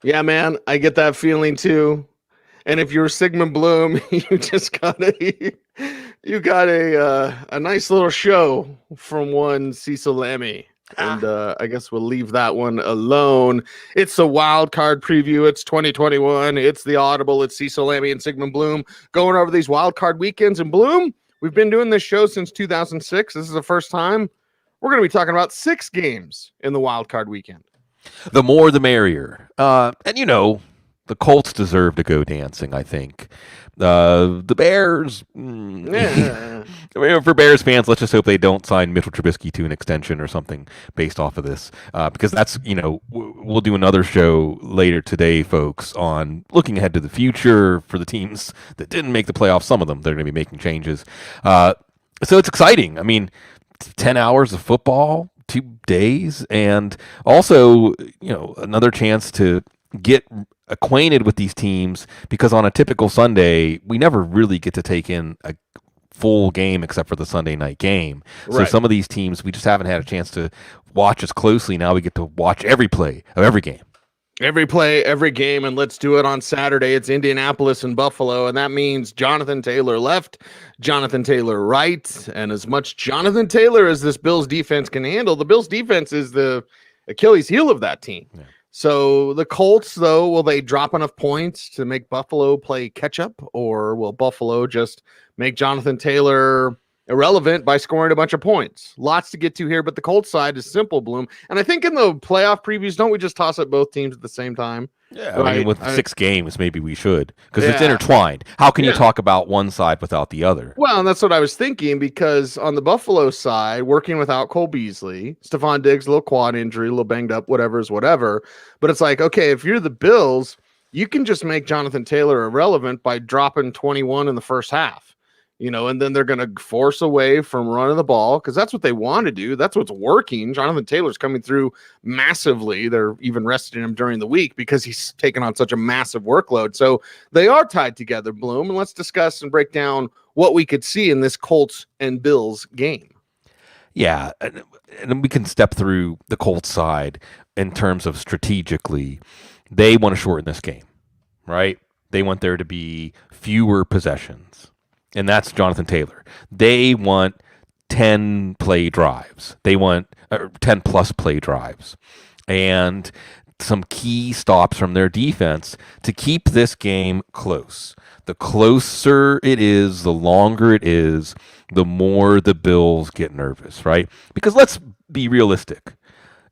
Yeah, man, I get that feeling too. And if you're Sigmund Bloom, you just got a nice little show from one Cecil Lammey. And I guess we'll leave that one alone. It's a wild card preview. It's 2021. It's the Audible. It's Cecil Lammey and Sigmund Bloom going over these wild card weekends. And Bloom, we've been doing this show since 2006. This is the first time we're going to be talking about 6 games in the wild card weekend. The more the merrier. And the Colts deserve to go dancing, I think. The Bears, Yeah. for Bears fans, let's just hope they don't sign Mitchell Trubisky to an extension or something based off of this. Because that's, we'll do another show later today, folks, on looking ahead to the future for the teams that didn't make the playoffs. Some of them, they're going to be making changes. So it's exciting. I mean, 10 hours of football, 2 days, and also, another chance to get acquainted with these teams, because on a typical Sunday, we never really get to take in a full game except for the Sunday night game. So Right. some of these teams, we just haven't had a chance to watch as closely. Now we get to watch every play of every game. Every play, every game, and let's do it on Saturday. It's Indianapolis and Buffalo, and that means Jonathan Taylor left, Jonathan Taylor right, and as much Jonathan Taylor as this Bills defense can handle, the Bills defense is the Achilles heel of that team. Yeah. So the Colts, though, will they drop enough points to make Buffalo play catch up, or will Buffalo just make Jonathan Taylor irrelevant by scoring a bunch of points? Lots to get to here, but the Colts side is simple, Bloom. And I think in the playoff previews, don't we just toss up both teams at the same time? Yeah, right? I mean, with 6 games, maybe we should, because it's intertwined. How can you talk about one side without the other? Well, and that's what I was thinking, because on the Buffalo side, working without Cole Beasley, Stephon Diggs, a little quad injury, a little banged up, whatever is whatever. But it's like, okay, if you're the Bills, you can just make Jonathan Taylor irrelevant by dropping 21 in the first half. And then they're going to force away from running the ball, because that's what they want to do. That's what's working. Jonathan Taylor's coming through massively. They're even resting him during the week because he's taken on such a massive workload. So they are tied together, Bloom. And let's discuss and break down what we could see in this Colts and Bills game. Yeah, and we can step through the Colts side in terms of strategically. They want to shorten this game, right? They want there to be fewer possessions. And that's Jonathan Taylor. They want 10 play drives. They want 10 plus play drives. And some key stops from their defense to keep this game close. The closer it is, the longer it is, the more the Bills get nervous, right? Because let's be realistic.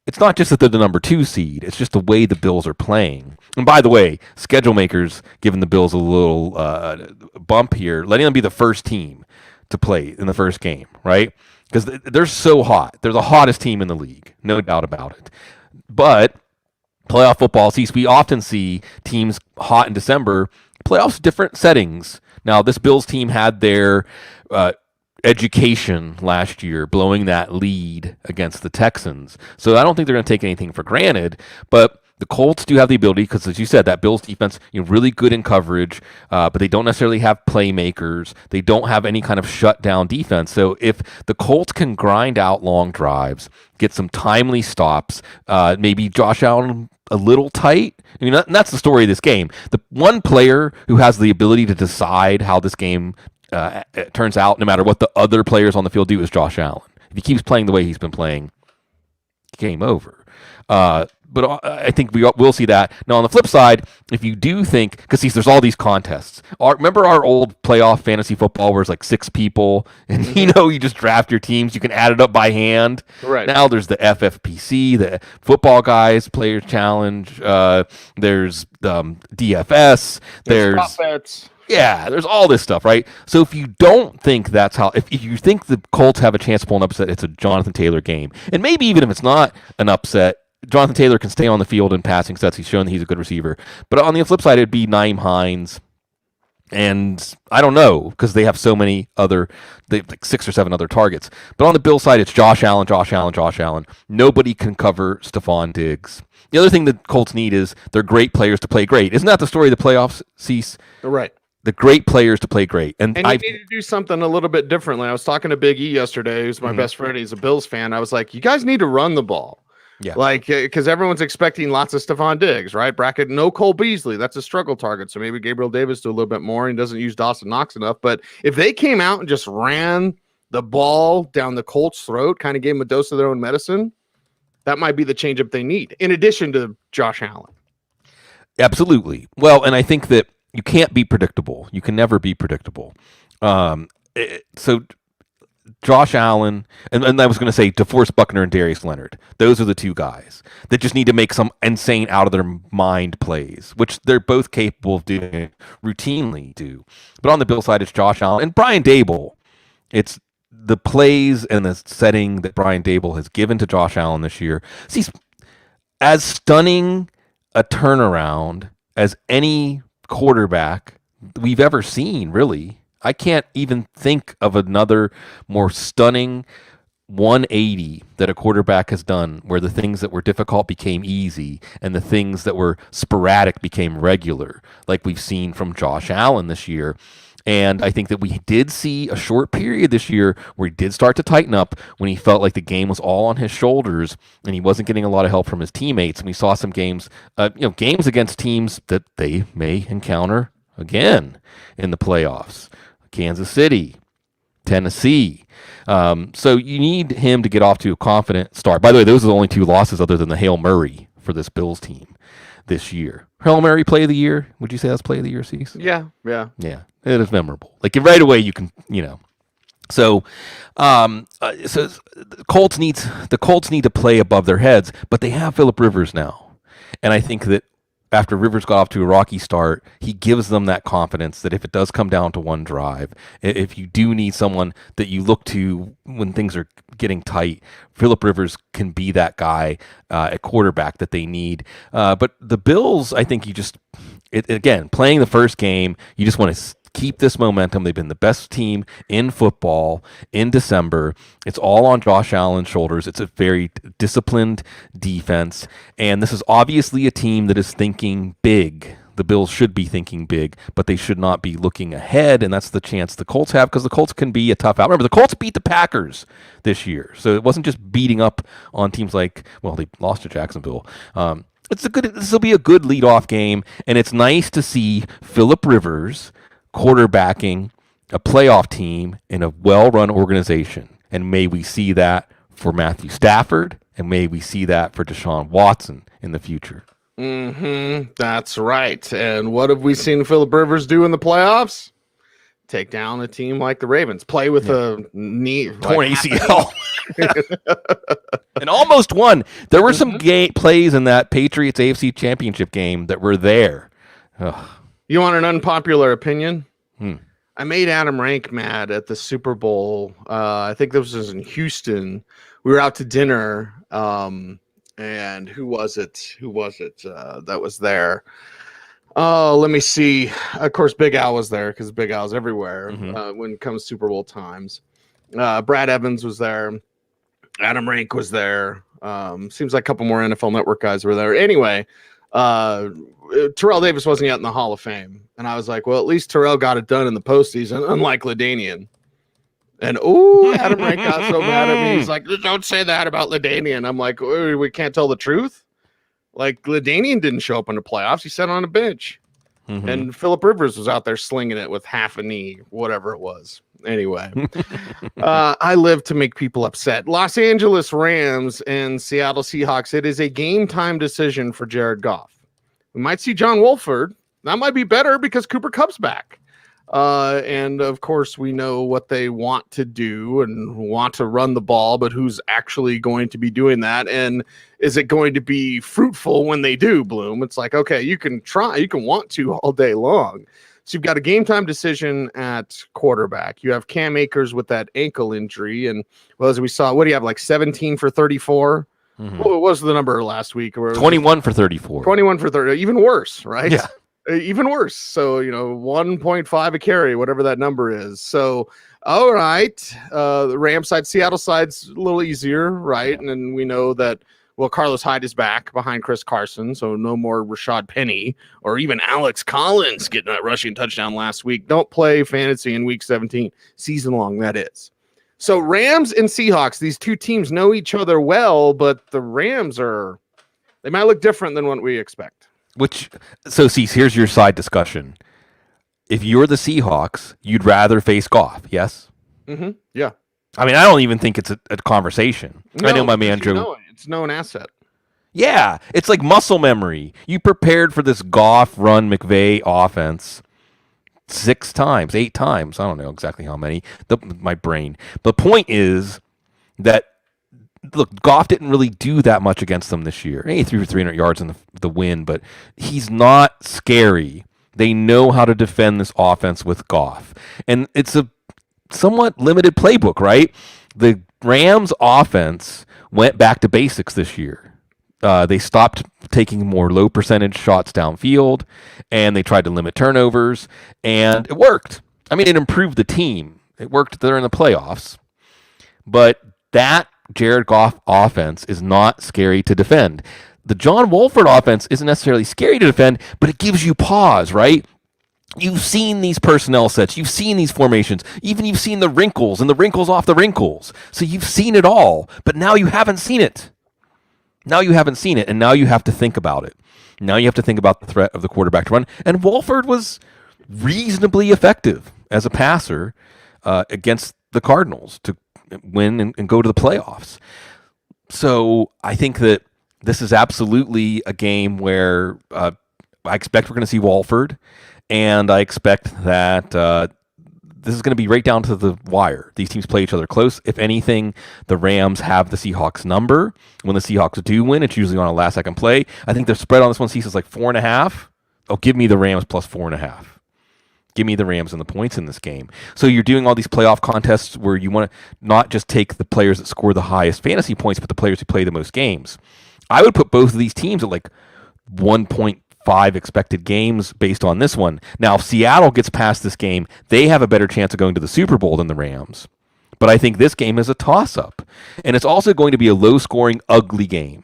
It's not just that they're the number 2 seed. It's just the way the Bills are playing. And by the way, schedule makers giving the Bills a little bump here, letting them be the first team to play in the first game, right? Because they're so hot. They're the hottest team in the league, no doubt about it. But playoff football, we often see teams hot in December. Playoffs, different settings. Now, this Bills team had their education last year, blowing that lead against the Texans. So I don't think they're going to take anything for granted, but the Colts do have the ability, because as you said, that Bills defense, really good in coverage, but they don't necessarily have playmakers. They don't have any kind of shutdown defense. So if the Colts can grind out long drives, get some timely stops, maybe Josh Allen a little tight. And that's the story of this game. The one player who has the ability to decide how this game it turns out, no matter what the other players on the field do, is Josh Allen. If he keeps playing the way he's been playing, game over. But I think we'll see that. Now, on the flip side, if you do think, because there's all these contests. Remember our old playoff fantasy football where it's like 6 people, and you just draft your teams. You can add it up by hand. Right. Now there's the FFPC, the Football Guys Players Challenge. There's DFS. There's prop bets. Yeah, there's all this stuff, right? So if you don't think that's how, if you think the Colts have a chance to pull an upset, it's a Jonathan Taylor game. And maybe even if it's not an upset, Jonathan Taylor can stay on the field in passing sets. He's shown that he's a good receiver. But on the flip side, it'd be Nyheim Hines. And I don't know, because they have so many they have like 6 or 7 other targets. But on the Bill side, it's Josh Allen, Josh Allen, Josh Allen. Nobody can cover Stephon Diggs. The other thing the Colts need is they're great players to play great. Isn't that the story of the playoffs, Cease? Right. The great players to play great. And you need to do something a little bit differently. I was talking to Big E yesterday, who's my best friend. He's a Bills fan. I was like, you guys need to run the ball. Yeah. Like, because everyone's expecting lots of Stephon Diggs, right? Bracket, no Cole Beasley. That's a struggle target. So maybe Gabriel Davis do a little bit more and doesn't use Dawson Knox enough. But if they came out and just ran the ball down the Colts' throat, kind of gave them a dose of their own medicine, that might be the changeup they need, in addition to Josh Allen. Absolutely. Well, and I think that you can't be predictable. You can never be predictable. So Josh Allen, and I was going to say DeForest Buckner and Darius Leonard. Those are the two guys that just need to make some insane out of their mind plays, which they're both capable of doing, routinely do. But on the Bill side, it's Josh Allen and Brian Dable. It's the plays and the setting that Brian Dable has given to Josh Allen this year. See, as stunning a turnaround as any quarterback we've ever seen, really. I can't even think of another more stunning 180 that a quarterback has done where the things that were difficult became easy and the things that were sporadic became regular, like we've seen from Josh Allen this year. And I think that we did see a short period this year where he did start to tighten up when he felt like the game was all on his shoulders and he wasn't getting a lot of help from his teammates. And we saw some games, games against teams that they may encounter again in the playoffs. Kansas City, Tennessee. So you need him to get off to a confident start. By the way, those are the only two losses other than the Hail Murray for this Bills team this year. Hail Murray play of the year? Would you say that's play of the year, Cecil? Yeah. Yeah, it is memorable. Like right away you can, So, so the Colts need to play above their heads, but they have Phillip Rivers now. And I think that after Rivers got off to a rocky start, he gives them that confidence that if it does come down to one drive, if you do need someone that you look to when things are getting tight, Phillip Rivers can be that guy at quarterback that they need. But the Bills, I think again, playing the first game, you just want to keep this momentum. They've been the best team in football in December. It's all on Josh Allen's shoulders. It's a very disciplined defense. And this is obviously a team that is thinking big. The Bills should be thinking big, but they should not be looking ahead. And that's the chance the Colts have because the Colts can be a tough out. Remember, the Colts beat the Packers this year. So it wasn't just beating up on teams like, they lost to Jacksonville. This will be a good leadoff game. And it's nice to see Phillip Rivers quarterbacking a playoff team in a well-run organization. And may we see that for Matthew Stafford, and may we see that for Deshaun Watson in the future. That's right. And what have we seen Phillip Rivers do in the playoffs? Take down a team like the Ravens. Play with a knee torn ACL. And almost won. There were some plays in that Patriots AFC Championship game that were there. Ugh. You want an unpopular opinion? I made Adam Rank mad at the Super Bowl. I think this was in Houston. We were out to dinner, and who was it that was there? Oh, let me see. Of course, Big Al was there because Big Al's everywhere when it comes to Super Bowl times. Brad Evans was there. Adam Rank was there. Seems like a couple more NFL Network guys were there. Anyway, Terrell Davis wasn't yet in the Hall of Fame. And I was like, well, at least Terrell got it done in the postseason, unlike LaDainian. And, Adam Rank got so mad at me. He's like, don't say that about LaDainian. I'm like, we can't tell the truth? Like, LaDainian didn't show up in the playoffs. He sat on a bench. And Phillip Rivers was out there slinging it with half a knee, whatever it was. Anyway, I live to make people upset. Los Angeles Rams and Seattle Seahawks. It is a game time decision for Jared Goff. We might see John Wolford. That might be better because Cooper Kupp's back. And of course, we know what they want to do and want to run the ball, but who's actually going to be doing that? And is it going to be fruitful when they do, Bloom? It's like, okay, you can try, you can want to all day long. So you've got a game time decision at quarterback. You have Cam Akers with that ankle injury. And well, as we saw, what do you have, like 17 for 34? What was the number last week? 21 for 34. 21 for 30. Even worse, right? Yeah. Even worse. So, 1.5 a carry, whatever that number is. So, all right. The Ram side, Seattle side's a little easier, right? Yeah. And then we know that, Carlos Hyde is back behind Chris Carson. So no more Rashad Penny or even Alex Collins getting that rushing touchdown last week. Don't play fantasy in week 17, season long, that is. So Rams and Seahawks, these two teams know each other well, but the Rams they might look different than what we expect. Here's your side discussion. If you're the Seahawks, you'd rather face Goff, yes? Mm-hmm. Yeah. I mean, I don't even think it's a conversation. No, I know my man Joe. It's no an asset. Yeah, it's like muscle memory. You prepared for this Goff run McVay offense 6 times, 8 times. I don't know exactly how many. My brain. The point is that, look, Goff didn't really do that much against them this year. He threw for 300 yards in the win, but he's not scary. They know how to defend this offense with Goff. And it's a somewhat limited playbook, right? The Rams offense went back to basics this year. They stopped taking more low percentage shots downfield, and they tried to limit turnovers, and it worked. I mean, it improved the team. It worked there in the playoffs. But that Jared Goff offense is not scary to defend. The John Wolford offense isn't necessarily scary to defend, but it gives you pause, right? You've seen these personnel sets. You've seen these formations. Even you've seen the wrinkles and the wrinkles off the wrinkles. So you've seen it all, but now you haven't seen it. Now you haven't seen it, and now you have to think about it. Now you have to think about the threat of the quarterback to run. And Wolford was reasonably effective as a passer against the Cardinals to win and go to the playoffs. So I think that this is absolutely a game where I expect we're going to see Wolford, and I expect that this is going to be right down to the wire. These teams play each other close. If anything, the Rams have the Seahawks number. When the Seahawks do win, it's usually on a last-second play. I think the spread on this one, Cecil, is like 4.5. Oh, give me the Rams plus 4.5. Give me the Rams and the points in this game. So you're doing all these playoff contests where you want to not just take the players that score the highest fantasy points, but the players who play the most games. I would put both of these teams at like 1.5 expected games based on this one. Now, if Seattle gets past this game, they have a better chance of going to the Super Bowl than the Rams. But I think this game is a toss-up. And it's also going to be a low-scoring, ugly game.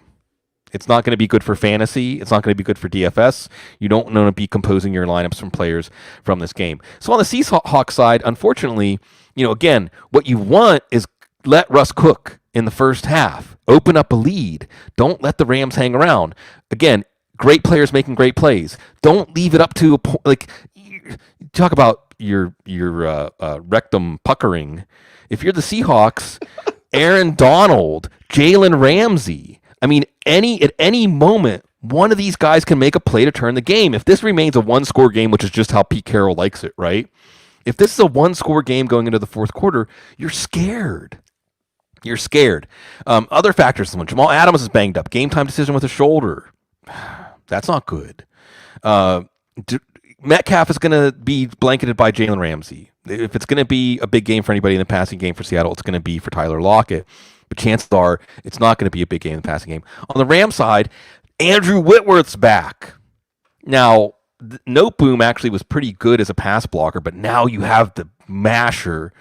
It's not going to be good for fantasy. It's not going to be good for DFS. You don't want to be composing your lineups from players from this game. So on the Seahawks side, unfortunately, again, what you want is let Russ cook in the first half. Open up a lead. Don't let the Rams hang around. Again, great players making great plays. Don't leave it up to a point. Like, talk about your rectum puckering. If you're the Seahawks, Aaron Donald, Jalen Ramsey. I mean, at any moment, one of these guys can make a play to turn the game. If this remains a one-score game, which is just how Pete Carroll likes it, right? If this is a one-score game going into the fourth quarter, you're scared. You're scared. Other factors, Jamal Adams is banged up. Game time decision with a shoulder. That's not good. Metcalf is going to be blanketed by Jalen Ramsey. If it's going to be a big game for anybody in the passing game for Seattle, it's going to be for Tyler Lockett. But chances are it's not going to be a big game in the passing game. On the Rams side, Andrew Whitworth's back. Now, Noteboom actually was pretty good as a pass blocker, but now you have the masher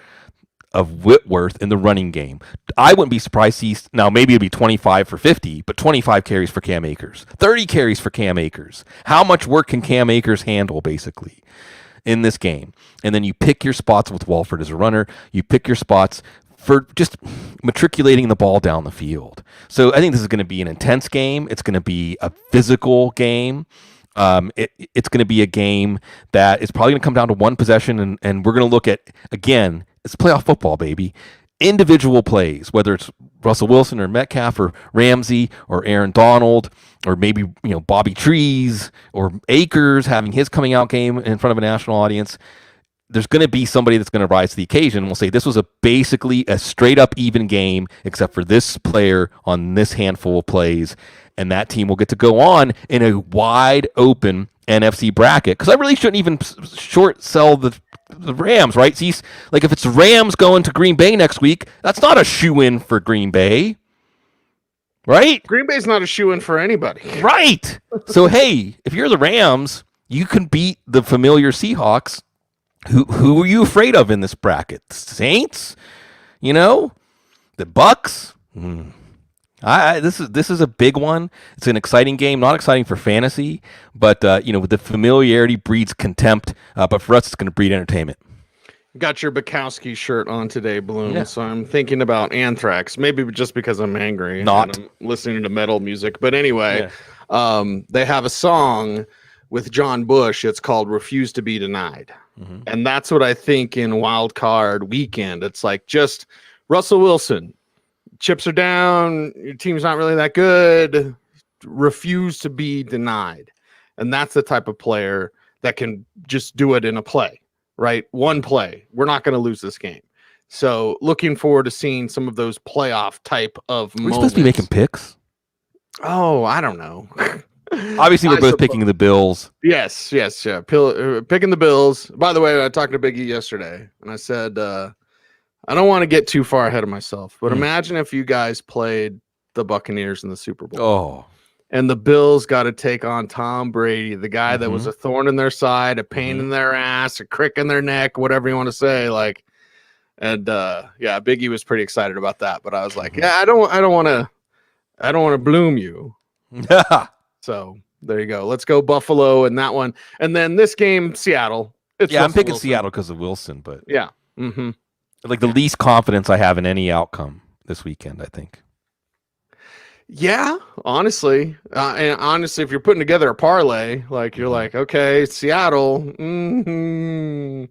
of Whitworth in the running game. I wouldn't be surprised now maybe it'd be 25 for 50, but 25 carries for Cam Akers, 30 carries for Cam Akers. How much work can Cam Akers handle, basically, in this game? And then you pick your spots with Wolford as a runner. You pick your spots for just matriculating the ball down the field. So I think this is going to be an intense game. It's going to be a physical game. It's going to be a game that is probably going to come down to one possession, and we're going to look at, again, it's playoff football, baby. Individual plays, whether it's Russell Wilson or Metcalf or Ramsey or Aaron Donald or maybe Bobby Trees or Akers having his coming out game in front of a national audience. There's going to be somebody that's going to rise to the occasion and will say this was basically a straight up even game except for this player on this handful of plays, and that team will get to go on in a wide open NFC bracket. Because I really shouldn't even short sell the Rams, right? See, like if it's Rams going to Green Bay next week, that's not a shoe-in for Green Bay, right? Green Bay's not a shoe-in for anybody. Right. So, hey, if you're the Rams, you can beat the familiar Seahawks. Who are you afraid of in this bracket? Saints? The Bucks? This is a big one. It's an exciting game. Not exciting for fantasy, but the familiarity breeds contempt. But for us, it's going to breed entertainment. Got your Bukowski shirt on today, Bloom. Yeah. So I'm thinking about Anthrax. Maybe just because I'm angry Not. and I'm listening to metal music. But anyway, Yeah. they have a song with John Bush. It's called "Refuse to Be Denied," and that's what I think in Wild Card Weekend. It's like just Russell Wilson. Chips are down. Your team's not really that good. Refuse to be denied, and that's the type of player that can just do it in a play. Right? One play. We're not going to lose this game. So looking forward to seeing some of those playoff type of We're moments. supposed to be making picks. Oh, I don't know. Obviously, we're both picking the Bills. Yes. Yeah. Picking the Bills. By the way, I talked to Biggie yesterday, and I said, I don't want to get too far ahead of myself, but imagine if you guys played the Buccaneers in the Super Bowl. Oh. And the Bills got to take on Tom Brady, the guy that was a thorn in their side, a pain in their ass, a crick in their neck, whatever you want to say. Like, and yeah, Biggie was pretty excited about that. But I was like, yeah, I don't want to bloom you. So there you go. Let's go Buffalo in that one. And then this game, Seattle. I'm picking Seattle because of Wilson, but yeah, like the least confidence I have in any outcome this weekend, I think. Yeah, honestly, and honestly, if you're putting together a parlay, like you're like, okay, Seattle, can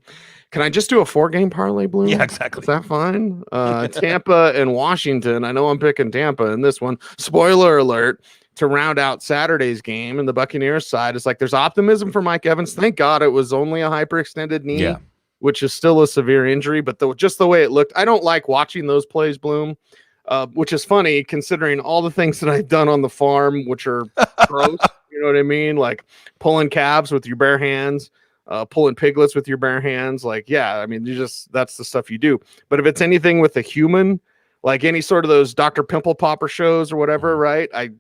I just do a 4-game parlay, Bloom? Yeah, exactly. Is that fine? Tampa and Washington. I know I'm picking Tampa in this one. Spoiler alert, to round out Saturday's game, and the Buccaneers side is like, there's optimism for Mike Evans. Thank God it was only a hyperextended knee, which is still a severe injury, but just the way it looked, I don't like watching those plays, Bloom. Which is funny considering all the things that I've done on the farm, which are gross. You know what I mean? Like pulling calves with your bare hands, pulling piglets with your bare hands. Like, yeah, I mean, that's the stuff you do. But if it's anything with a human, like any sort of those Dr. Pimple Popper shows or whatever, right? I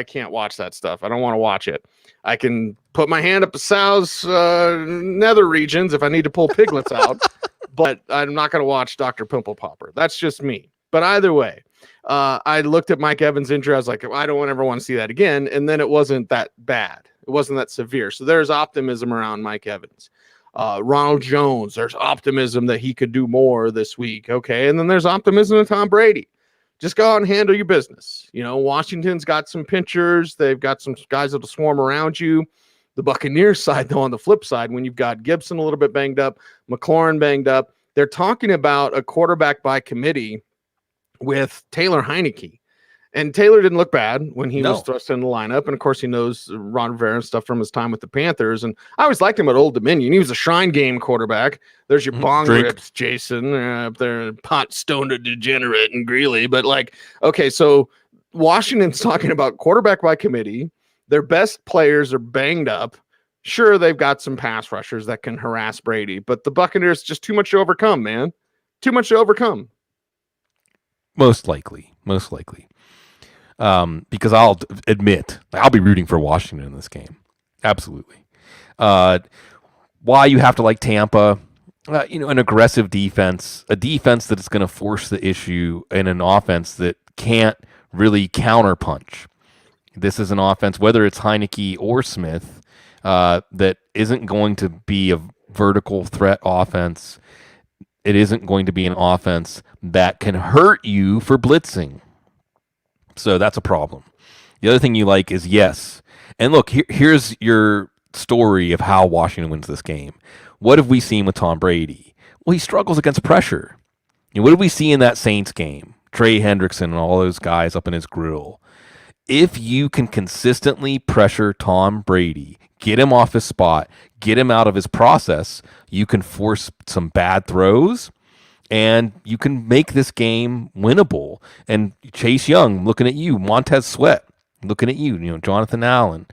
can't watch that stuff. I don't want to watch it. I can put my hand up a sow's nether regions if I need to pull piglets out, but I'm not going to watch Dr. Pimple Popper. That's just me. But either way, I looked at Mike Evans' injury. I was like, I don't ever want to see that again. And then it wasn't that bad. It wasn't that severe. So there's optimism around Mike Evans. Ronald Jones, there's optimism that he could do more this week. Okay. And then there's optimism of Tom Brady. Just go out and handle your business. You know, Washington's got some pitchers. They've got some guys that'll swarm around you. The Buccaneers side, though, on the flip side, when you've got Gibson a little bit banged up, McLaurin banged up, they're talking about a quarterback by committee with Taylor Heineke. And Taylor didn't look bad when he was thrust in the lineup. And of course, he knows Ron Rivera and stuff from his time with the Panthers. And I always liked him at Old Dominion. He was a Shrine Game quarterback. There's your bong rips, Jason, up there, pot stoned a degenerate and Greeley. But like, okay, so Washington's talking about quarterback by committee. Their best players are banged up. Sure, they've got some pass rushers that can harass Brady, but the Buccaneers just too much to overcome, man. Too much to overcome. Most likely. Because I'll admit, I'll be rooting for Washington in this game. Absolutely. Why you have to like Tampa, an aggressive defense, a defense that is going to force the issue, and an offense that can't really counterpunch. This is an offense, whether it's Heineke or Smith, that isn't going to be a vertical threat offense. It isn't going to be an offense that can hurt you for blitzing. So that's a problem. The other thing you like is yes. And look, here's your story of how Washington wins this game. What have we seen with Tom Brady? Well, he struggles against pressure. What did we see in that Saints game? Trey Hendrickson and all those guys up in his grill. If you can consistently pressure Tom Brady, get him off his spot, get him out of his process, you can force some bad throws, and you can make this game winnable. And Chase Young, looking at you, Montez Sweat, looking at you, Jonathan Allen.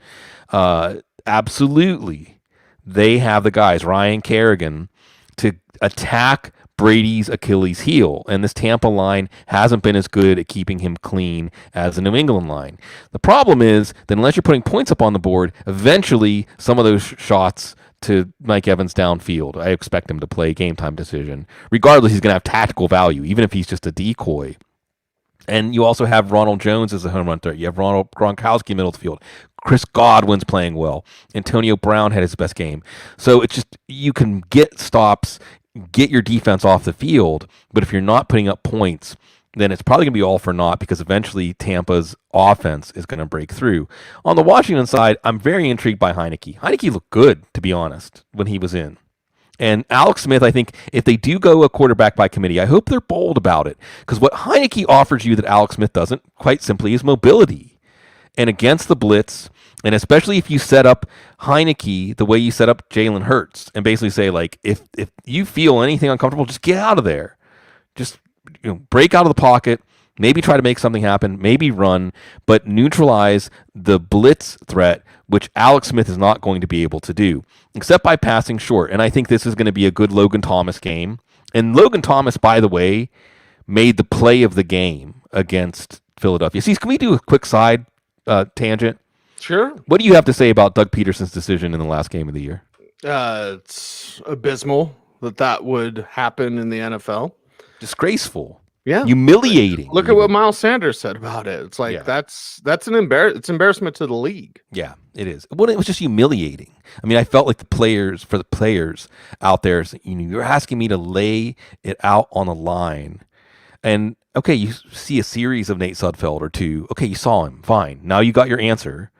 Absolutely, they have the guys, Ryan Kerrigan, to attack Brady's Achilles heel, and this Tampa line hasn't been as good at keeping him clean as the New England line. The problem is that unless you're putting points up on the board, eventually some of those shots to Mike Evans downfield, I expect him to play game time decision. Regardless, he's going to have tactical value, even if he's just a decoy. And you also have Ronald Jones as a home run threat. You have Ronald Gronkowski middle of the field. Chris Godwin's playing well. Antonio Brown had his best game. So it's just, you can get stops. get your defense off the field. But if you're not putting up points, then it's probably going to be all for naught because eventually Tampa's offense is going to break through. On the Washington side, I'm very intrigued by Heineke. Heineke looked good, to be honest, when he was in. And Alex Smith, I think if they do go a quarterback by committee, I hope they're bold about it. Because what Heineke offers you that Alex Smith doesn't, quite simply, is mobility. And against the blitz, and especially if you set up Heineke the way you set up Jalen Hurts, and basically say, like, if you feel anything uncomfortable, just get out of there. Just break out of the pocket, maybe try to make something happen, maybe run, but neutralize the blitz threat, which Alex Smith is not going to be able to do, except by passing short. And I think this is going to be a good Logan Thomas game. And Logan Thomas, by the way, made the play of the game against Philadelphia. See, can we do a quick side tangent? Sure. What do you have to say about Doug Peterson's decision in the last game of the year? It's abysmal that would happen in the NFL. Disgraceful. Yeah. Humiliating. Look at what Miles Sanders said about it. It's like Yeah. that's an embarrassment to the league. Yeah, it is. Well, it was just humiliating. I mean, I felt like the players out there, you're asking me to lay it out on the line. And okay, you see a series of Nate Sudfeld or two. Okay, you saw him. Fine. Now you got your answer.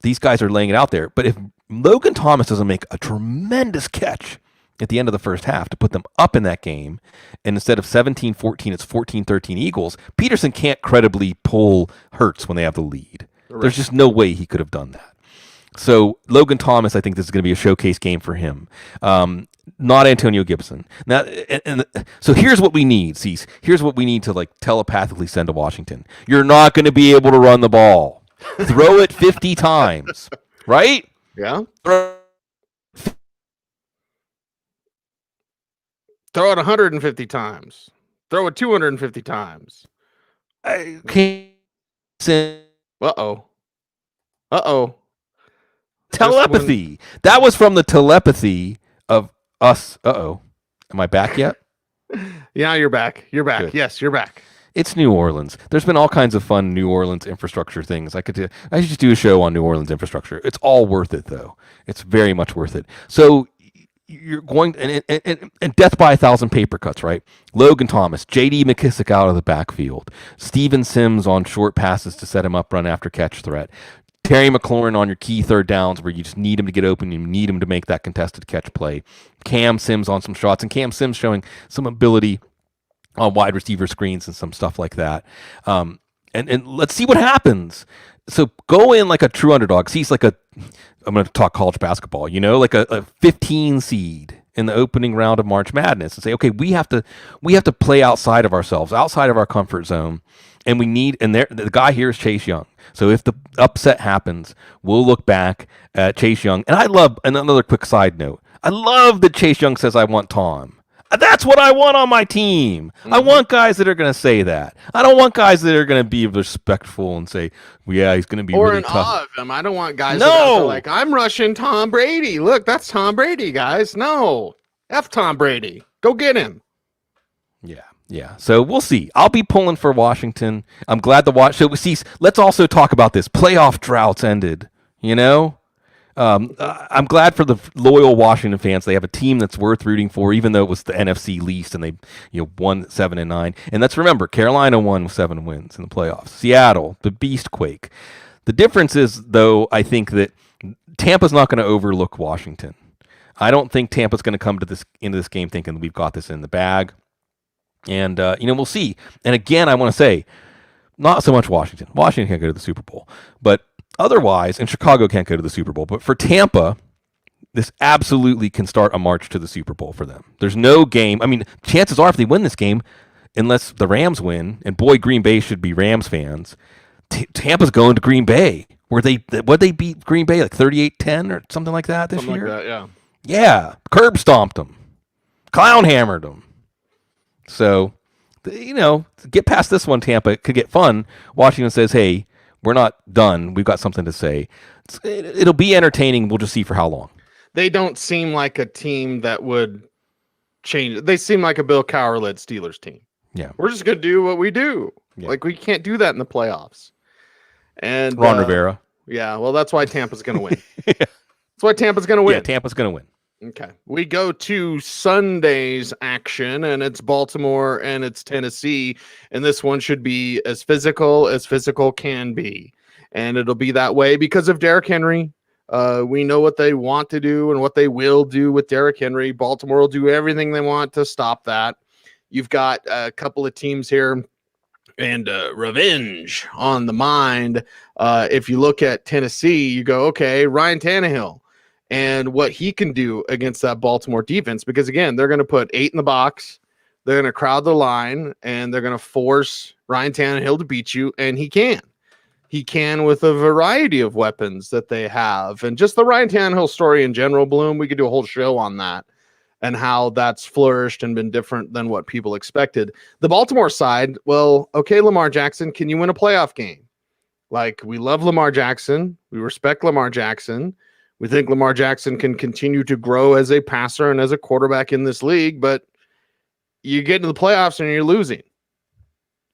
These guys are laying it out there. But if Logan Thomas doesn't make a tremendous catch at the end of the first half to put them up in that game, and instead of 17-14, it's 14-13 Eagles, Peterson can't credibly pull Hurts when they have the lead. Right. There's just no way he could have done that. So Logan Thomas, I think this is going to be a showcase game for him. Not Antonio Gibson. Now, so here's what we need, Cease. Here's what we need to telepathically send to Washington. You're not going to be able to run the ball. Throw it 50 times, right? Yeah. Throw it 150 times. Throw it 250 times. I can't send. Uh-oh. Telepathy. That was from the telepathy of us. Uh-oh. Am I back yet? Yeah, you're back. You're back. Good. Yes, you're back. It's New Orleans. There's been all kinds of fun New Orleans infrastructure things. I should just do a show on New Orleans infrastructure. It's all worth it, though. It's very much worth it. So you're going and death by 1,000 paper cuts, right? Logan Thomas, J.D. McKissick out of the backfield, Steven Sims on short passes to set him up, run after catch threat, Terry McLaurin on your key third downs where you just need him to get open, you need him to make that contested catch play. Cam Sims on some shots, and Cam Sims showing some ability on wide receiver screens and some stuff like that. And let's see what happens. So go in like a true underdog. See, it's like I'm going to talk college basketball, like a 15 seed in the opening round of March Madness, and say, okay, we have to play outside of ourselves, outside of our comfort zone, and the guy here is Chase Young. So if the upset happens, we'll look back at Chase Young. And another quick side note, I love that Chase Young says, I want Tom. That's what I want on my team. Mm-hmm. I want guys that are going to say that. I don't want guys that are going to be respectful and say, well, yeah, he's going to be really tough. Or in awe of him. I don't want guys that are like, I'm rushing Tom Brady. Look, that's Tom Brady, guys. No. F Tom Brady. Go get him. Yeah. So we'll see. I'll be pulling for Washington. I'm glad so let's also talk about this. Playoff droughts ended, I'm glad for the loyal Washington fans. They have a team that's worth rooting for, even though it was the NFC least and they won 7-9. And let's remember, Carolina won with 7 wins in the playoffs. Seattle, the Beastquake. The difference is, though, I think that Tampa's not going to overlook Washington. I don't think Tampa's going to come into this game thinking we've got this in the bag. And we'll see. And again, I want to say, not so much Washington. Washington can't go to the Super Bowl, but otherwise, and Chicago can't go to the Super Bowl, but for Tampa, this absolutely can start a march to the Super Bowl for them. There's no game. I mean, chances are if they win this game, unless the Rams win, and boy, Green Bay should be Rams fans, Tampa's going to Green Bay, where they beat Green Bay like 38-10 or something like that this year? Something like that, yeah. Yeah, curb stomped them, clown hammered them. So, get past this one, Tampa. It could get fun. Washington says, hey, we're not done. We've got something to say. It'll be entertaining. We'll just see for how long. They don't seem like a team that would change. They seem like a Bill Cowher-led Steelers team. Yeah. We're just going to do what we do. Yeah. Like, we can't do that in the playoffs. And Ron Rivera. Yeah, well, that's why Tampa's going to win. Yeah. That's why Tampa's going to win. Yeah, Tampa's going to win. Okay. We go to Sunday's action, and it's Baltimore and it's Tennessee. And this one should be as physical can be. And it'll be that way because of Derrick Henry. We know what they want to do and what they will do with Derrick Henry. Baltimore will do everything they want to stop that. You've got a couple of teams here and revenge on the mind. If you look at Tennessee, you go, okay, Ryan Tannehill and what he can do against that Baltimore defense, because again, they're going to put 8 in the box, they're going to crowd the line, and they're going to force Ryan Tannehill to beat you, and he can. He can with a variety of weapons that they have. And just the Ryan Tannehill story in general, Bloom, we could do a whole show on that and how that's flourished and been different than what people expected. The Baltimore side, well, okay, Lamar Jackson, can you win a playoff game? Like, we love Lamar Jackson. We respect Lamar Jackson. We think Lamar Jackson can continue to grow as a passer and as a quarterback in this league, but you get into the playoffs and you're losing.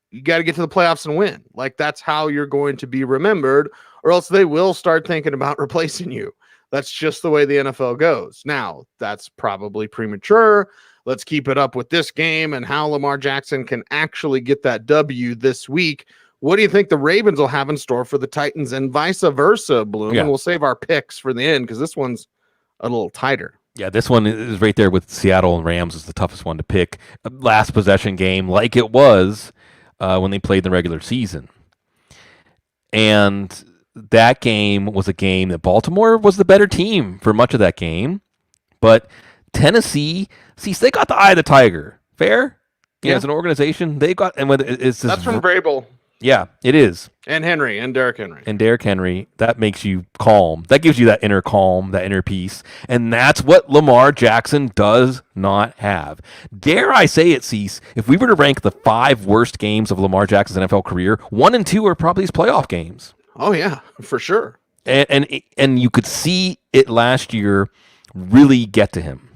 You got to get to the playoffs and win. Like, that's how you're going to be remembered, or else they will start thinking about replacing you. That's just the way the NFL goes. Now, that's probably premature. Let's keep it up with this game and how Lamar Jackson can actually get that W this week. What do you think the Ravens will have in store for the Titans and vice versa, Bloom? Yeah. And we'll save our picks for the end because this one's a little tighter. Yeah, this one is right there with Seattle and Rams is the toughest one to pick. Last possession game like it was when they played the regular season. And that game was a game that Baltimore was the better team for much of that game. But Tennessee, they got the eye of the tiger. Fair? Yeah, as an organization, they got, and whether it's that's from Vrabel. Yeah, it is. And Henry and Derrick Henry. And Derrick Henry, that makes you calm. That gives you that inner calm, that inner peace. And that's what Lamar Jackson does not have. Dare I say it, Cease, if we were to rank the 5 worst games of Lamar Jackson's NFL career, 1 and 2 are probably his playoff games. Oh, yeah, for sure. And you could see it last year really get to him.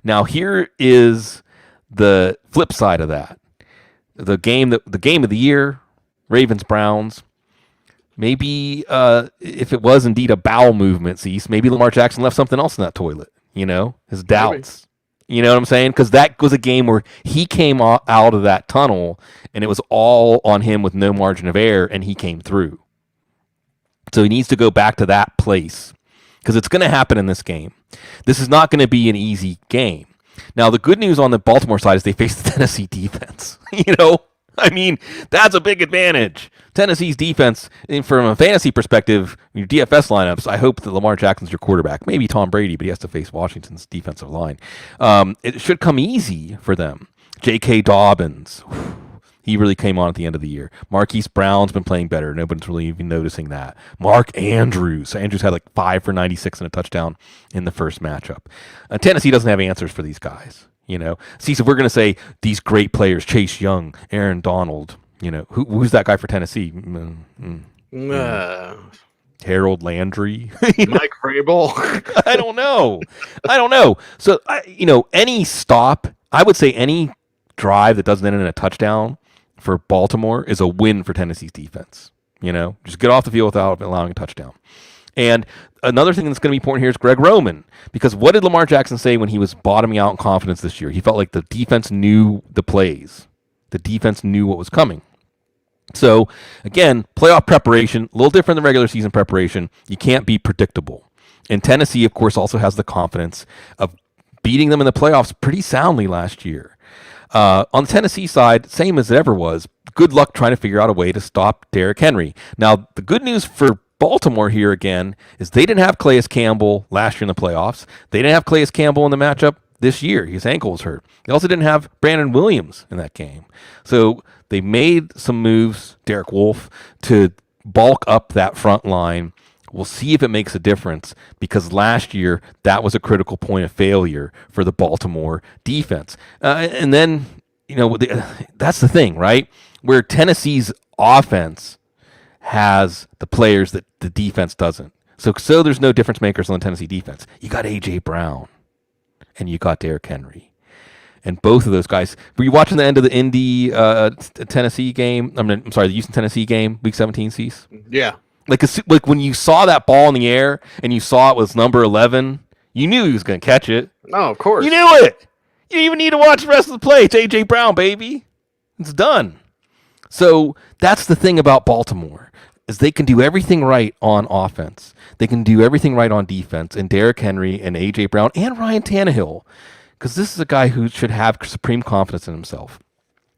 Now, here is the flip side of that. The game of the year, Ravens-Browns, maybe if it was indeed a bowel movement, Cease, maybe Lamar Jackson left something else in that toilet, his doubts. Maybe. You know what I'm saying? Because that was a game where he came out of that tunnel, and it was all on him with no margin of error, and he came through. So he needs to go back to that place because it's going to happen in this game. This is not going to be an easy game. Now, the good news on the Baltimore side is they face the Tennessee defense. I mean, that's a big advantage. Tennessee's defense, from a fantasy perspective, your DFS lineups, I hope that Lamar Jackson's your quarterback. Maybe Tom Brady, but he has to face Washington's defensive line. It should come easy for them. J.K. Dobbins, he really came on at the end of the year. Marquise Brown's been playing better. Nobody's really even noticing that. Mark Andrews. Andrews had like 5 for 96 and a touchdown in the first matchup. Tennessee doesn't have answers for these guys. See, so we're going to say these great players, Chase Young, Aaron Donald, who's that guy for Tennessee? Harold Landry, Mike Vrabel. I don't know. So, any stop, I would say any drive that doesn't end in a touchdown for Baltimore is a win for Tennessee's defense. Just get off the field without allowing a touchdown. And another thing that's going to be important here is Greg Roman, because what did Lamar Jackson say when he was bottoming out in confidence this year? He felt like the defense knew the plays. The defense knew what was coming. So, again, playoff preparation, a little different than regular season preparation. You can't be predictable. And Tennessee, of course, also has the confidence of beating them in the playoffs pretty soundly last year. On the Tennessee side, same as it ever was, good luck trying to figure out a way to stop Derrick Henry. Now, the good news for Baltimore here again is they didn't have Calais Campbell last year in the playoffs. They didn't have Calais Campbell in the matchup this year. His ankle was hurt. They also didn't have Brandon Williams in that game. So they made some moves, Derek Wolfe, to bulk up that front line. We'll see if it makes a difference, because last year that was a critical point of failure for the Baltimore defense. And then, that's the thing, right? Where Tennessee's offense has the players that the defense doesn't. So there's no difference makers on the Tennessee defense. You got A.J. Brown, and you got Derrick Henry. And both of those guys, were you watching the end of the Indy Tennessee game? The Houston Tennessee game, Week 17, Cease? Yeah. Like when you saw that ball in the air and you saw it was number 11, You knew he was going to catch it. No, of course. You knew it. You didn't even need to watch the rest of the play. It's A.J. Brown, baby. It's done. So that's the thing about Baltimore, is they can do everything right on offense. They can do everything right on defense. And Derrick Henry and A.J. Brown and Ryan Tannehill, because this is a guy who should have supreme confidence in himself.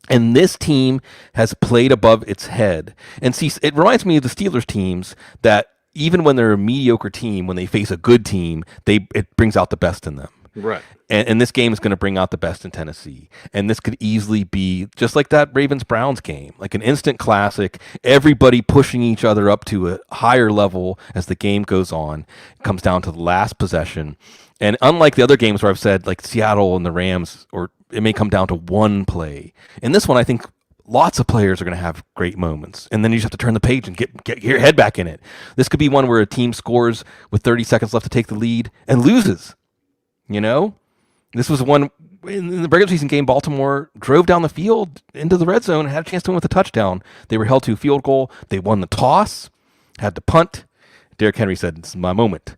And this team has played above its head. And see, it reminds me of the Steelers teams that even when they're a mediocre team, when they face a good team, it brings out the best in them. Right. And this game is going to bring out the best in Tennessee. And this could easily be just like that Ravens-Browns game, like an instant classic, everybody pushing each other up to a higher level as the game goes on. It comes down to the last possession. And unlike the other games where I've said, like Seattle and the Rams, or it may come down to one play. In this one, I think lots of players are going to have great moments. And then you just have to turn the page and get your head back in it. This could be one where a team scores with 30 seconds left to take the lead and loses. You know, this was one in the regular season game. Baltimore drove down the field into the red zone and had a chance to win with a touchdown. They were held to a field goal. They won the toss, had to punt. Derrick Henry said, "This is my moment."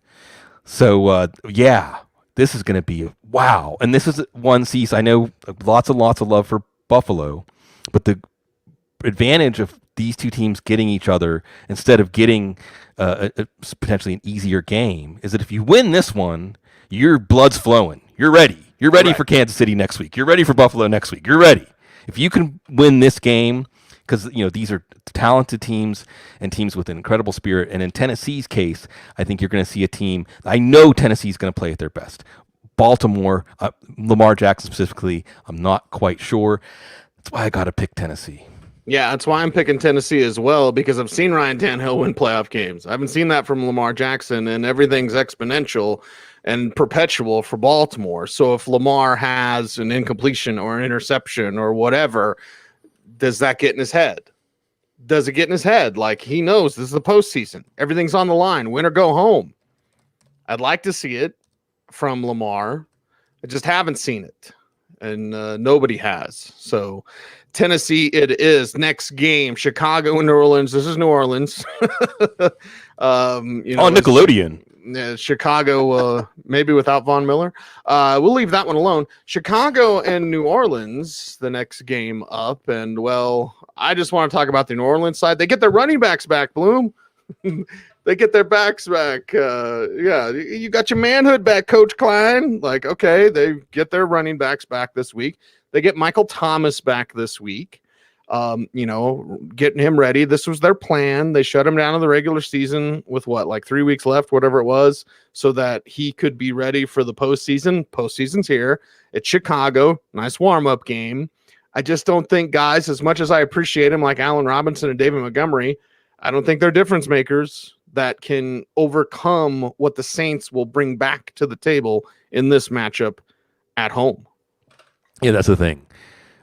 So, yeah, this is going to be wow. And this is one, Cease, I know lots and lots of love for Buffalo, but the advantage of these two teams getting each other instead of getting potentially an easier game is that if you win this one, your blood's flowing. You're ready. You're ready for Kansas City next week. You're ready for Buffalo next week. You're ready. If you can win this game, because these are talented teams and teams with an incredible spirit. And in Tennessee's case, I think you're going to see a team. I know Tennessee's going to play at their best. Baltimore, Lamar Jackson specifically, I'm not quite sure. That's why I got to pick Tennessee. Yeah, that's why I'm picking Tennessee as well, because I've seen Ryan Tannehill win playoff games. I haven't seen that from Lamar Jackson, and everything's exponential and perpetual for Baltimore. So if Lamar has an incompletion or an interception or whatever, does that get in his head? Does it get in his head? Like, he knows this is the postseason. Everything's on the line. Win or go home. I'd like to see it from Lamar. I just haven't seen it, and nobody has. So Tennessee it is. Next game, Chicago and New Orleans. This is New Orleans. On Nickelodeon. Chicago, maybe without Von Miller. We'll leave that one alone. Chicago and New Orleans, the next game up. And, well, I just want to talk about the New Orleans side. They get their running backs back, Bloom. They get their backs back. Yeah, you got your manhood back, Coach Klein. Like, okay, they get their running backs back this week. They get Michael Thomas back this week. Getting him ready. This was their plan. They shut him down in the regular season with 3 weeks left, whatever it was, so that he could be ready for the postseason. Postseason's here. It's Chicago. Nice warm-up game. I just don't think, guys, as much as I appreciate him, like Allen Robinson and David Montgomery, I don't think they're difference makers that can overcome what the Saints will bring back to the table in this matchup at home. Yeah, that's the thing.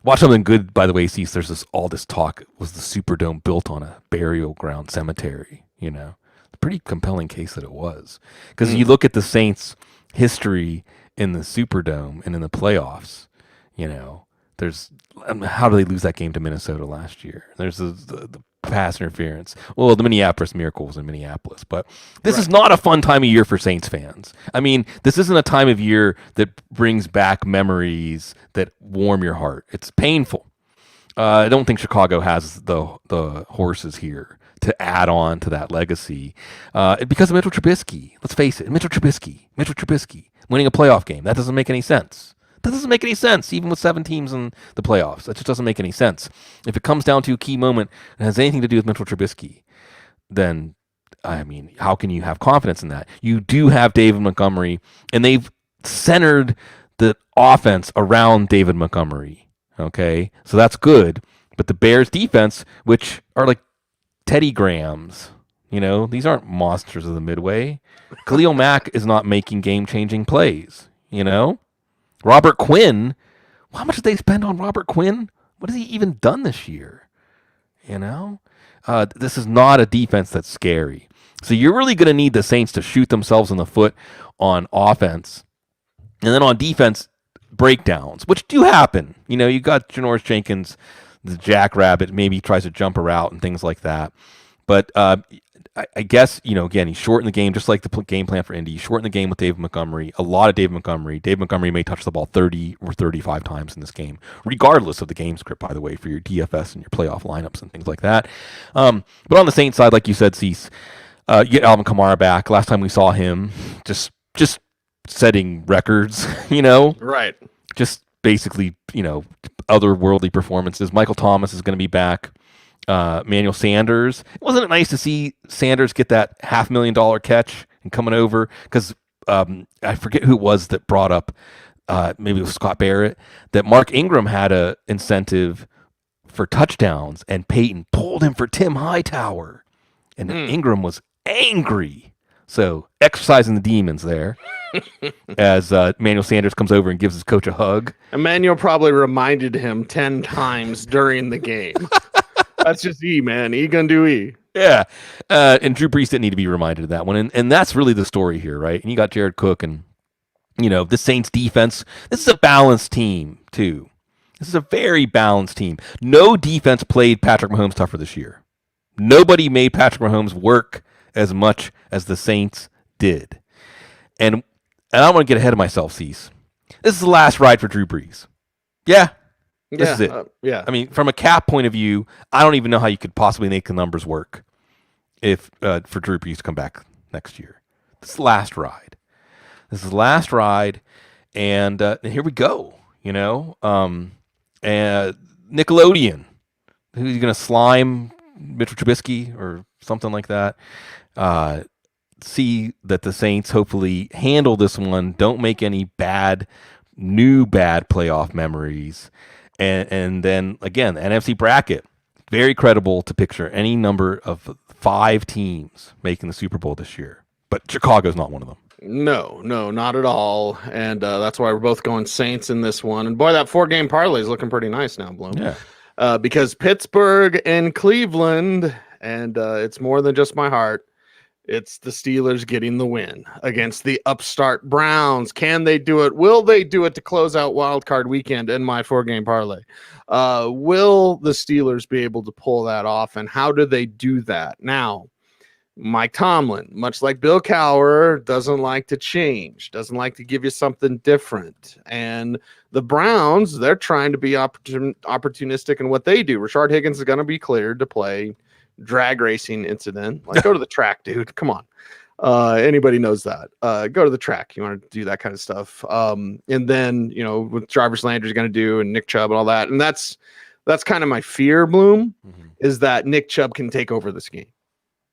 Watch something good, by the way, Cease. There's all this talk. Was the Superdome built on a burial ground cemetery? A pretty compelling case that it was. Because you look at the Saints' history in the Superdome and in the playoffs, there's how do they lose that game to Minnesota last year? There's the pass interference. Well, the Minneapolis Miracle was in Minneapolis, but this is not a fun time of year for Saints fans. I mean, this isn't a time of year that brings back memories that warm your heart. It's painful. I don't think Chicago has the horses here to add on to that legacy because of Mitchell Trubisky. Let's face it, Mitchell Trubisky winning a playoff game. That doesn't make any sense. That doesn't make any sense, even with 7 teams in the playoffs. That just doesn't make any sense. If it comes down to a key moment and has anything to do with Mitchell Trubisky, then, I mean, how can you have confidence in that? You do have David Montgomery, and they've centered the offense around David Montgomery, okay? So that's good. But the Bears' defense, which are like Teddy Grahams, these aren't monsters of the Midway. Khalil Mack is not making game-changing plays, Robert Quinn, how much did they spend on Robert Quinn? What has he even done this year? This is not a defense that's scary. So you're really going to need the Saints to shoot themselves in the foot on offense. And then on defense, breakdowns, which do happen. You got Janoris Jenkins, the jackrabbit, maybe tries to jump her out and things like that. But I guess, again, he shortened the game just like the game plan for Indy. He shortened the game with David Montgomery, a lot of David Montgomery. David Montgomery may touch the ball 30 or 35 times in this game, regardless of the game script, by the way, for your DFS and your playoff lineups and things like that. But on the Saints side, like you said, Cease, you get Alvin Kamara back. Last time we saw him, just setting records, Right. Just basically, otherworldly performances. Michael Thomas is going to be back. Manuel Sanders. Wasn't it nice to see Sanders get that $500,000 catch and coming over? Because I forget who it was that brought up, maybe it was Scott Barrett, that Mark Ingram had a incentive for touchdowns, and Peyton pulled him for Tim Hightower, and Ingram was angry. So exercising the demons there. As Manuel Sanders comes over and gives his coach a hug. Emmanuel probably reminded him 10 times during the game. That's just E, man. E gonna do E. Yeah. And Drew Brees didn't need to be reminded of that one. And that's really the story here, right? And you got Jared Cook and, the Saints defense. This is a balanced team, too. This is a very balanced team. No defense played Patrick Mahomes tougher this year. Nobody made Patrick Mahomes work as much as the Saints did. And I don't want to get ahead of myself, Cease. This is the last ride for Drew Brees. Yeah. This is it. Yeah. I mean, from a cap point of view, I don't even know how you could possibly make the numbers work if for Drew Brees to come back next year. This is the last ride. And here we go. And Nickelodeon, who's going to slime Mitchell Trubisky or something like that. See that the Saints hopefully handle this one. Don't make any new bad playoff memories. And then, again, the NFC bracket, very credible to picture any number of 5 teams making the Super Bowl this year. But Chicago's not one of them. No, not at all. And that's why we're both going Saints in this one. And boy, that 4-game parlay is looking pretty nice now, Bloom. Yeah. Because Pittsburgh and Cleveland, and it's more than just my heart. It's the Steelers getting the win against the upstart Browns. Can they do it? Will they do it to close out Wild Card Weekend in my 4-game parlay? Will the Steelers be able to pull that off, and how do they do that? Now, Mike Tomlin, much like Bill Cowher, doesn't like to change, doesn't like to give you something different. And the Browns, they're trying to be opportunistic in what they do. Rashard Higgins is going to be cleared to play drag racing incident. Like, go to the track, dude. Come on. Anybody knows that. Go to the track. You want to do that kind of stuff. And then, what Jarvis Landry's going to do and Nick Chubb and all that. And that's kind of my fear, Bloom, is that Nick Chubb can take over this game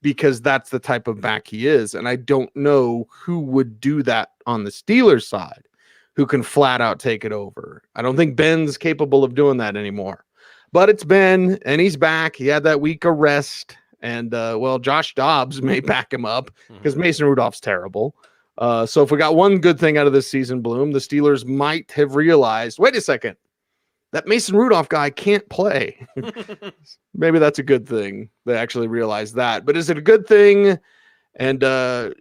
because that's the type of back he is. And I don't know who would do that on the Steelers side, who can flat out take it over. I don't think Ben's capable of doing that anymore. But it's Ben, and he's back. He had that week of rest. And, Josh Dobbs may back him up because Mason Rudolph's terrible. So if we got one good thing out of this season, Bloom, the Steelers might have realized, wait a second, that Mason Rudolph guy can't play. Maybe that's a good thing. They actually realized that. But is it a good thing? And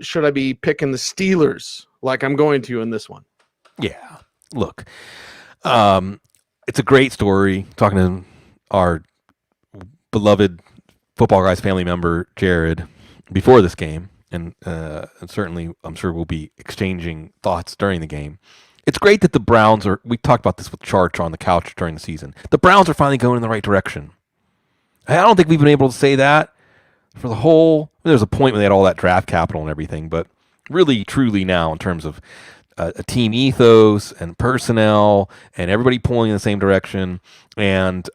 should I be picking the Steelers like I'm going to in this one? Yeah. Look, it's a great story. Talking to our beloved Football Guys family member, Jared, before this game. And certainly, I'm sure we'll be exchanging thoughts during the game. It's great that the Browns we talked about this with Charch on the couch during the season. The Browns are finally going in the right direction. I don't think we've been able to say that for the whole, there's a point when they had all that draft capital and everything, but really, truly now in terms of a team ethos and personnel and everybody pulling in the same direction and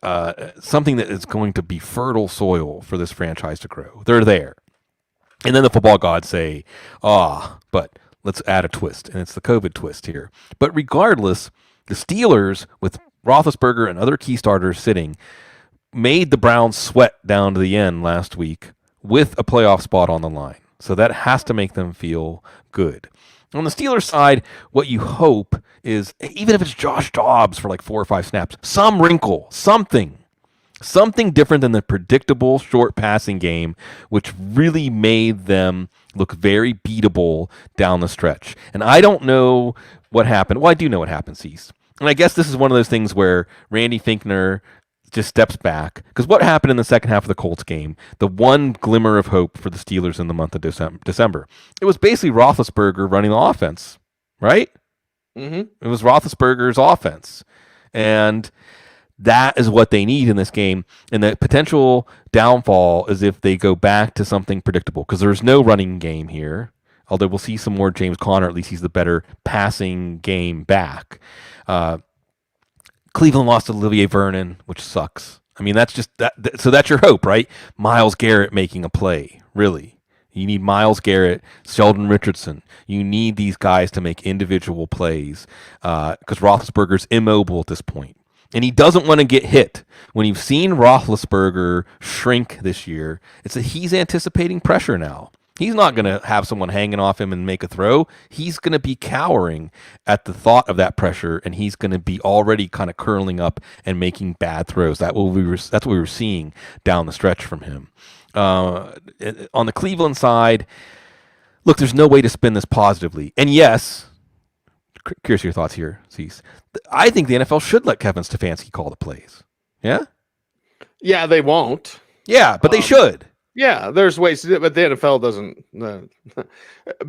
something that is going to be fertile soil for this franchise to grow. They're there. And then the football gods say, but let's add a twist, and it's the COVID twist here. But regardless, the Steelers, with Roethlisberger and other key starters sitting, made the Browns sweat down to the end last week with a playoff spot on the line. So that has to make them feel good. On the Steelers side, what you hope is, even if it's Josh Dobbs for like 4 or 5 snaps, some wrinkle, something different than the predictable short passing game, which really made them look very beatable down the stretch. And I don't know what happened. Well, I do know what happened, Cease. And I guess this is one of those things where Randy Finkner just steps back. Because what happened in the second half of the Colts game, the one glimmer of hope for the Steelers in the month of December, it was basically Roethlisberger running the offense, right? Mm-hmm. It was Roethlisberger's offense. And that is what they need in this game. And the potential downfall is if they go back to something predictable, because there's no running game here. Although we'll see some more James Conner, at least he's the better passing game back. Cleveland lost Olivier Vernon, which sucks. I mean, that's just that. So that's your hope, right? Myles Garrett making a play, really. You need Myles Garrett, Sheldon Richardson. You need these guys to make individual plays because Roethlisberger's immobile at this point. And he doesn't want to get hit. When you've seen Roethlisberger shrink this year, it's that he's anticipating pressure now. He's not going to have someone hanging off him and make a throw. He's going to be cowering at the thought of that pressure, and he's going to be already kind of curling up and making bad throws. That's what we were seeing down the stretch from him. On the Cleveland side, look, there's no way to spin this positively. And yes, curious your thoughts here, Cease. I think the NFL should let Kevin Stefanski call the plays. Yeah? Yeah, they won't. Yeah, but they should. Yeah, there's ways to do it, but the NFL doesn't.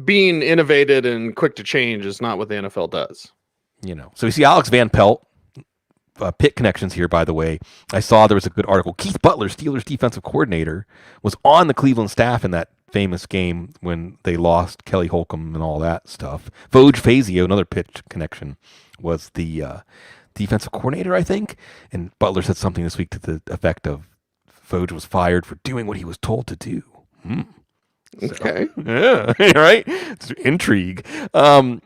Being innovative and quick to change is not what the NFL does. You know, so we see Alex Van Pelt, Pitt connections here, by the way. I saw there was a good article. Keith Butler, Steelers defensive coordinator, was on the Cleveland staff in that famous game when they lost Kelly Holcomb and all that stuff. Voj Fazio, another Pitt connection, was the defensive coordinator, I think. And Butler said something this week to the effect of, Voj was fired for doing what he was told to do. Okay. So, yeah, right? It's intrigue. But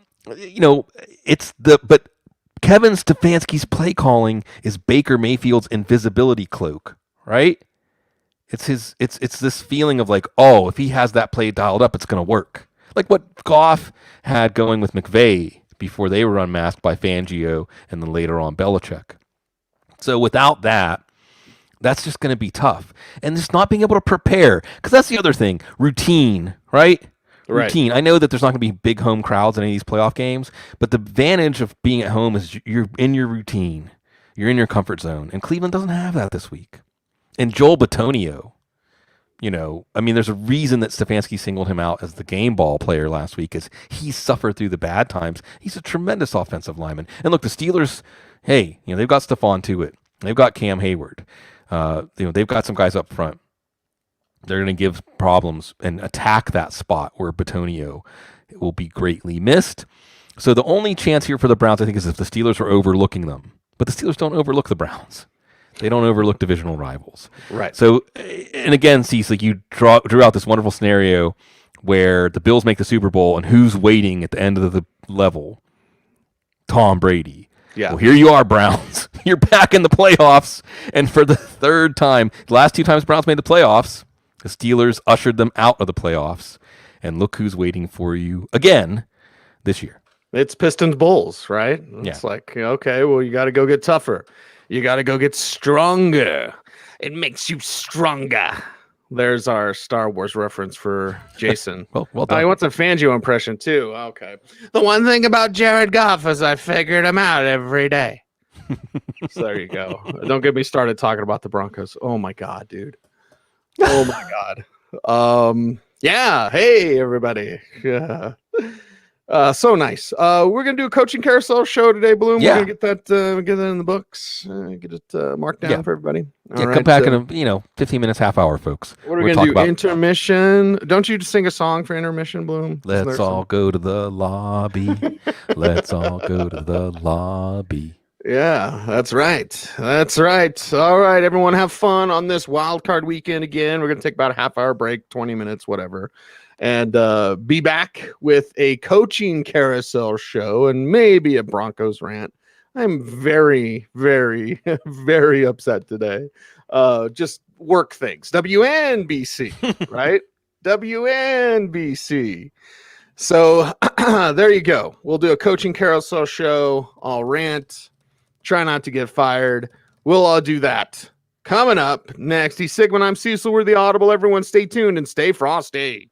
Kevin Stefanski's play calling is Baker Mayfield's invisibility cloak, right? It's this feeling of like, oh, if he has that play dialed up, it's going to work. Like what Goff had going with McVay before they were unmasked by Fangio and then later on Belichick. So without that, that's just going to be tough. And just not being able to prepare. Because that's the other thing. Routine, right? Routine. I know that there's not going to be big home crowds in any of these playoff games, but the advantage of being at home is you're in your routine. You're in your comfort zone. And Cleveland doesn't have that this week. And Joel Bitonio, there's a reason that Stefanski singled him out as the game ball player last week, is he suffered through the bad times. He's a tremendous offensive lineman. And look, the Steelers, they've got Stephon Tuitt. They've got Cam Hayward. They've got some guys up front. They're going to give problems and attack that spot where Bitonio will be greatly missed. So the only chance here for the Browns, I think, is if the Steelers are overlooking them. But the Steelers don't overlook the Browns. They don't overlook divisional rivals. Right. So, and again, Cecil, you drew out this wonderful scenario where the Bills make the Super Bowl and who's waiting at the end of the level? Tom Brady. Yeah. Well, here you are, Browns. You're back in the playoffs. And for the third time, the last two times Browns made the playoffs, the Steelers ushered them out of the playoffs. And look who's waiting for you again this year. It's Pistons Bulls, right? It's like, okay, well, you got to go get tougher. You got to go get stronger. It makes you stronger. There's our Star Wars reference for Jason. well done. He wants a Fangio impression, too. Okay. The one thing about Jared Goff is I figured him out every day. So there you go. Don't get me started talking about the Broncos. Oh, my God, dude. Oh, my God. Yeah. Hey, everybody. Yeah. So nice. We're gonna do a coaching carousel show today, Bloom. Yeah. We're gonna get that in the books. Get it marked down for everybody. All right, come back in 15 minutes, half hour, folks. What are we gonna do? Intermission. Don't you sing a song for intermission, Bloom? Let's all go to the lobby. Let's all go to the lobby. Yeah, that's right. That's right. All right, everyone, have fun on this wild card weekend again. We're gonna take about a half hour break, 20 minutes, whatever. And be back with a coaching carousel show and maybe a Broncos rant. I'm very, very, very upset today. Just work things. WNBC, right? WNBC. So there you go. We'll do a coaching carousel show. I'll rant. Try not to get fired. We'll all do that. Coming up next, he's Sigmund. I'm Cecil. We're the Audible. Everyone stay tuned and stay frosty.